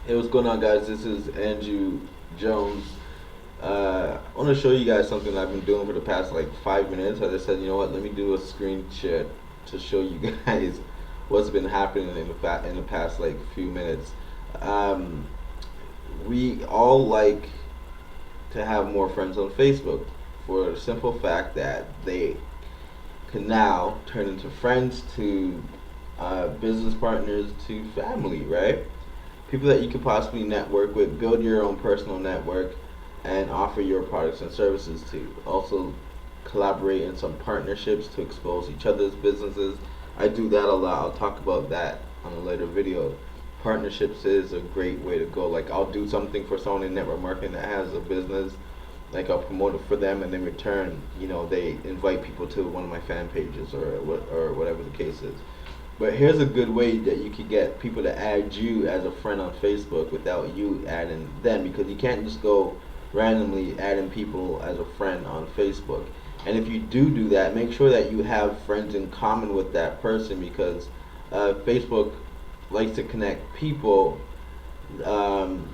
Hey, what's going on, guys? This is Andrew Jones. I want to show you guys something I've been doing for the past like 5 minutes. I just said, you know what? Let me do a screen share to show you guys what's been happening in the past like few minutes. Um, we all like to have more friends on Facebook for the simple fact that they can now turn into friends to business partners to family, right? People that you could possibly network with, build your own personal network, and offer your products and services to. Also, collaborate in some partnerships to expose each other's businesses. I do that a lot. I'll talk about that on a later video. Partnerships is a great way to go. Like, I'll do something for someone in network marketing that has a business. Like, I'll promote it for them, and in return, they invite people to one of my fan pages or whatever the case is. But here's a good way that you could get people to add you as a friend on Facebook without you adding them, because you can't just go randomly adding people as a friend on Facebook. And if you do that, make sure that you have friends in common with that person, because Facebook likes to connect people um,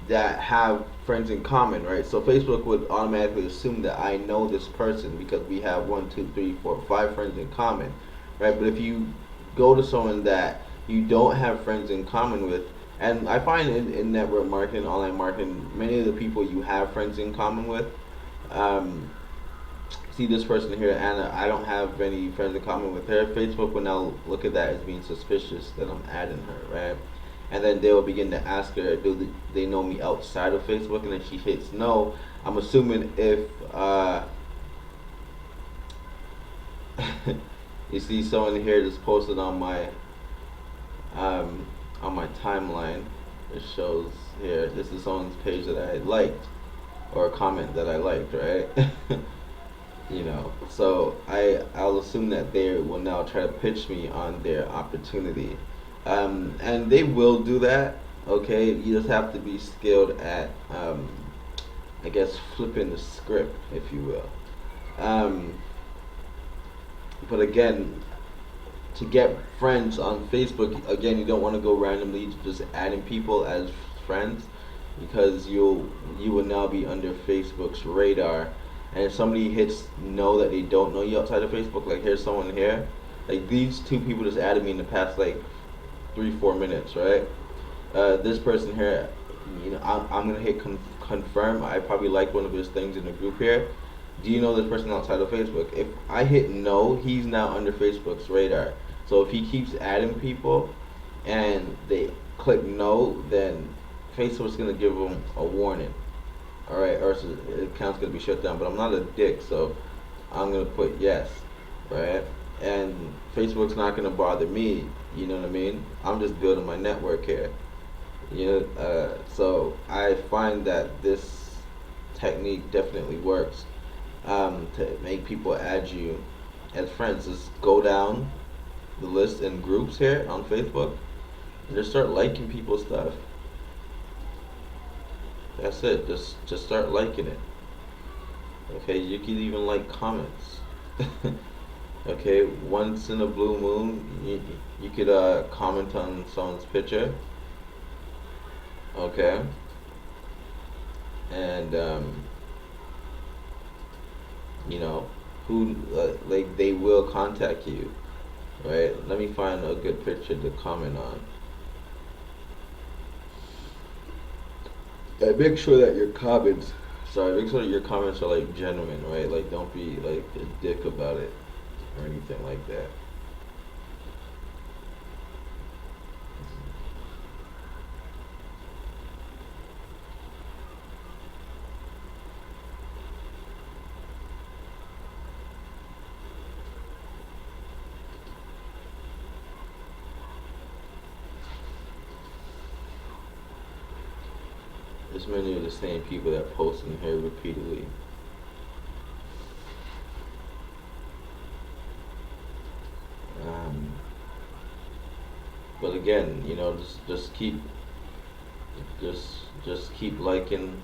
that have friends in common, right? So Facebook would automatically assume that I know this person because we have one, two, three, four, five friends in common, right? But if you go to someone that you don't have friends in common with, and I find in network marketing, online marketing, many of the people you have friends in common with, um, see this person here, Anna, I don't have any friends in common with her. Facebook will now look at that as being suspicious that I'm adding her, right? And then they will begin to ask her, do they know me outside of Facebook? And then she hits no. I'm assuming if you see someone here just posted um, on my timeline, it shows here. This is someone's page that I liked, or a comment that I liked, right? So I'll assume that they will now try to pitch me on their opportunity, and they will do that. Okay, you just have to be skilled at, I guess, flipping the script, if you will. Um, but again, to get friends on Facebook, again, you don't want to go randomly just adding people as friends, because you will now be under Facebook's radar. And if somebody hits no, that they don't know you outside of Facebook, like here's someone here, like these two people just added me in the past like 3-4 minutes, right? This person here, I'm gonna hit confirm. I probably like one of his things in the group here. Do you know this person outside of Facebook? If I hit no, he's now under Facebook's radar. So if he keeps adding people and they click no, then Facebook's gonna give him a warning. All right, or else the account's gonna be shut down. But I'm not a dick, so I'm gonna put yes, right? And Facebook's not gonna bother me. You know what I mean? I'm just building my network here. So I find that this technique definitely works, to make people add you as friends. Just go down the list in groups here on Facebook and just start liking people's stuff. That's it. Just start liking it. Okay, you can even like comments. Okay, once in a blue moon, you could comment on someone's picture. Okay, and you know who, like, they will contact you, right? Let me find a good picture to comment on. And make sure that your comments, sorry, make sure that your comments are like genuine, right? Like, don't be like a dick about it or anything like that. There's many of the same people that post in here repeatedly. Um, but again, just keep just keep liking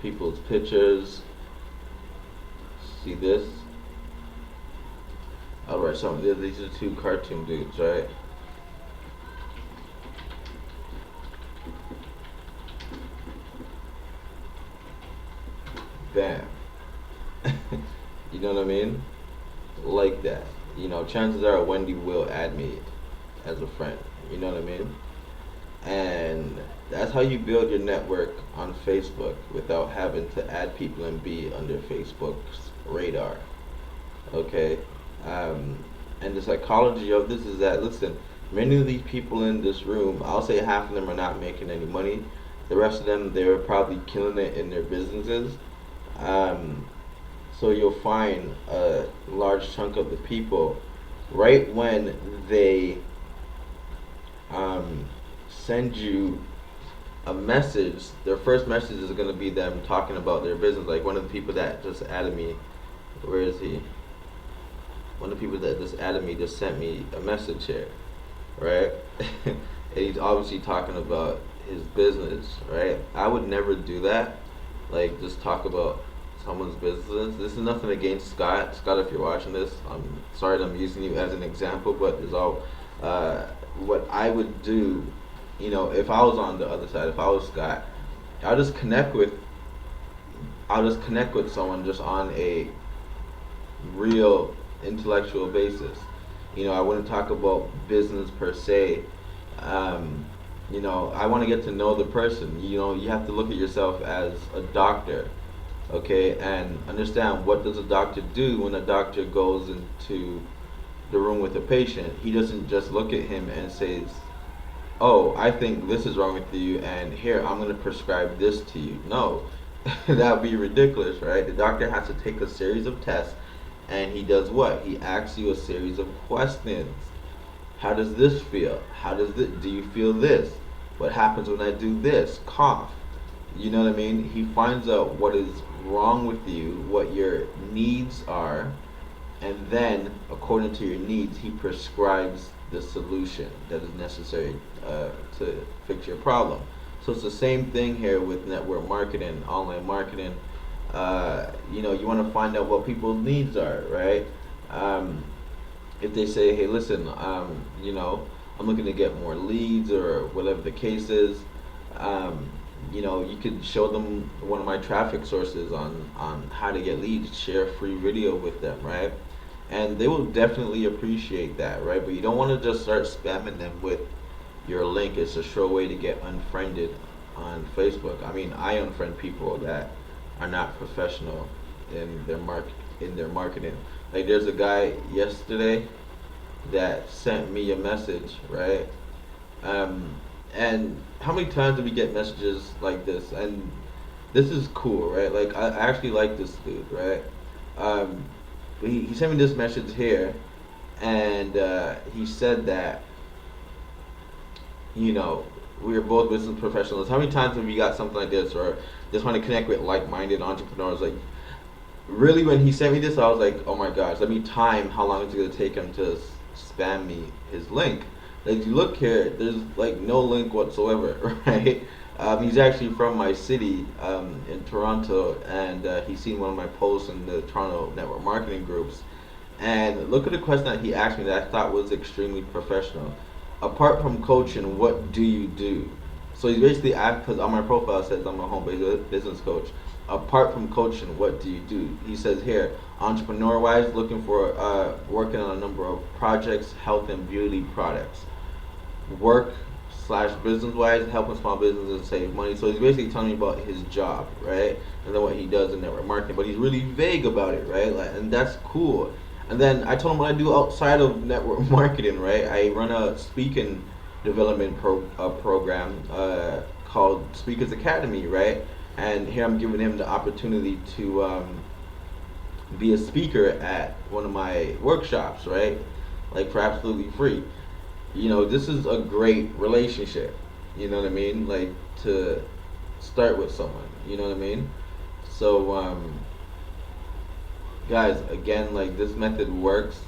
people's pictures. See this? Alright, so these are two cartoon dudes, right? bam. You know what I mean? Like that. Chances are Wendy will add me as a friend. You know what I mean? And that's how you build your network on Facebook without having to add people and be under Facebook's radar. Okay? Um, and the psychology of this is that, listen, many of these people in this room, I'll say half of them are not making any money. The rest of them, they're probably killing it in their businesses. Um, so you'll find a large chunk of the people right when they um, send you a message, their first message is going to be them talking about their business. Like one of the people that just added me, where is he? One of the people that just added me just sent me a message here, right? And he's obviously talking about his business, right? I would never do that. Like just talk about someone's business. This is nothing against Scott. Scott, if you're watching this, I'm sorry that I'm using you as an example, but there's all what I would do. If I was on the other side, if I was Scott, I'll just connect with I'll just connect with someone just on a real intellectual basis. I wouldn't talk about business per se. Um, I want to get to know the person. You have to look at yourself as a doctor, okay, and understand what does a doctor do when a doctor goes into the room with a patient. He doesn't just look at him and says, "Oh, I think this is wrong with you, and here I'm going to prescribe this to you." No, that would be ridiculous, right? The doctor has to take a series of tests, and he does what? He asks you a series of questions. How does this feel? Do you feel this? What happens when I do this? Cough. You know what I mean? He finds out what is wrong with you, what your needs are, and then, according to your needs, he prescribes the solution that is necessary to fix your problem. So it's the same thing here with network marketing, online marketing. You want to find out what people's needs are, right? If they say, "Hey, listen, I'm looking to get more leads," or whatever the case is, you could show them one of my traffic sources on how to get leads, share a free video with them, right? And they will definitely appreciate that, right? But you don't want to just start spamming them with your link. It's a sure way to get unfriended on Facebook. I mean, I unfriend people that are not professional in their marketing. Like there's a guy yesterday that sent me a message, right? And how many times do we get messages like this? And this is cool, right? Like I actually like this dude, right? Um, he sent me this message here, and he said that we are both business professionals. How many times have we got something like this, or just want to connect with like-minded entrepreneurs? Like, really, when he sent me this, I was like, oh my gosh, let me time how long it's going to take him to spam me his link. Like, if you look here, there's like no link whatsoever, right? He's actually from my city in Toronto, and he's seen one of my posts in the Toronto network marketing groups. And look at the question that he asked me that I thought was extremely professional. Apart from coaching, what do you do? So he's basically asked, because on my profile it says I'm a home-based business coach. Apart from coaching, what do you do? He says here, entrepreneur-wise, looking for working on a number of projects, health and beauty products. Work slash business wise, helping small businesses save money. So he's basically telling me about his job, right? And then what he does in network marketing. But he's really vague about it, right? And that's cool. And then I told him what I do outside of network marketing, right? I run a speaking development program called Speakers Academy, right? And here I'm giving him the opportunity to be a speaker at one of my workshops, right? Like for absolutely free. This is a great relationship. You know what I mean? Like to start with someone. You know what I mean? So, guys, again, like this method works,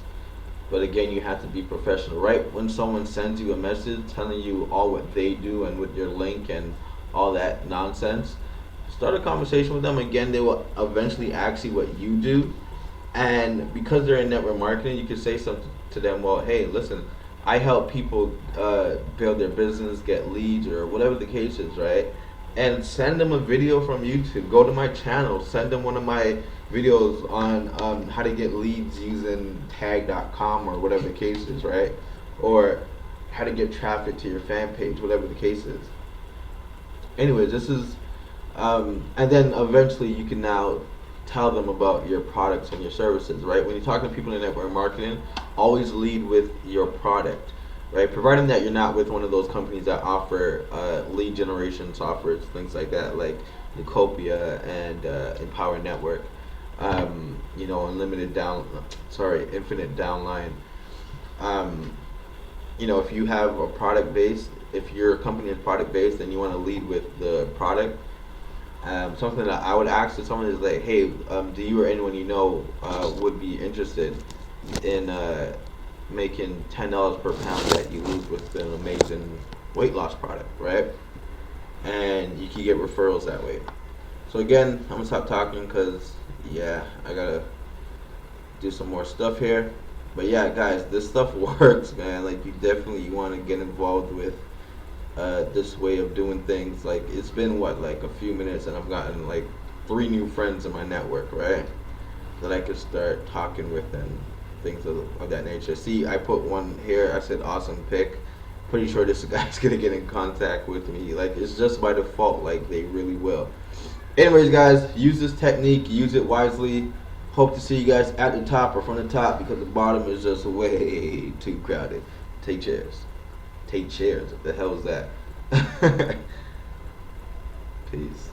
but again, you have to be professional. Right when someone sends you a message telling you all what they do and with your link and all that nonsense, start a conversation with them. Again, they will eventually ask you what you do, and because they're in network marketing, you can say something to them. Well, hey, listen, I help people build their business, get leads, or whatever the case is, right? and send them a video from YouTube. Go to my channel, send them one of my videos on how to get leads using tag.com or whatever the case is, right? Or how to get traffic to your fan page, whatever the case is. Anyways, this is, and then eventually you can now tell them about your products and your services, right? When you're talking to people in network marketing, always lead with your product, right? Providing that you're not with one of those companies that offer lead generation softwares, things like that, like Nucopia and Empower Network, Infinite Downline. If you have a product base, if your company is product based and you want to lead with the product, something that I would ask to someone is like, hey, do you or anyone you know would be interested in making $10 per pound that you lose with an amazing weight loss product, right? And you can get referrals that way. So again, I'm gonna stop talking because I gotta do some more stuff here. But yeah, guys, this stuff works, man. Like, you definitely want to get involved with this way of doing things. Like, it's been like a few minutes, and I've gotten like 3 new friends in my network, right? That I could start talking with and things of that nature. See, I put one here. I said awesome pick. Pretty sure this guy's gonna get in contact with me. Like, it's just by default. Like, they really will. Anyways, guys, use this technique. Use it wisely. Hope to see you guys at the top or from the top, because the bottom is just way too crowded. Take chairs. Take chairs. What the hell is that? Peace.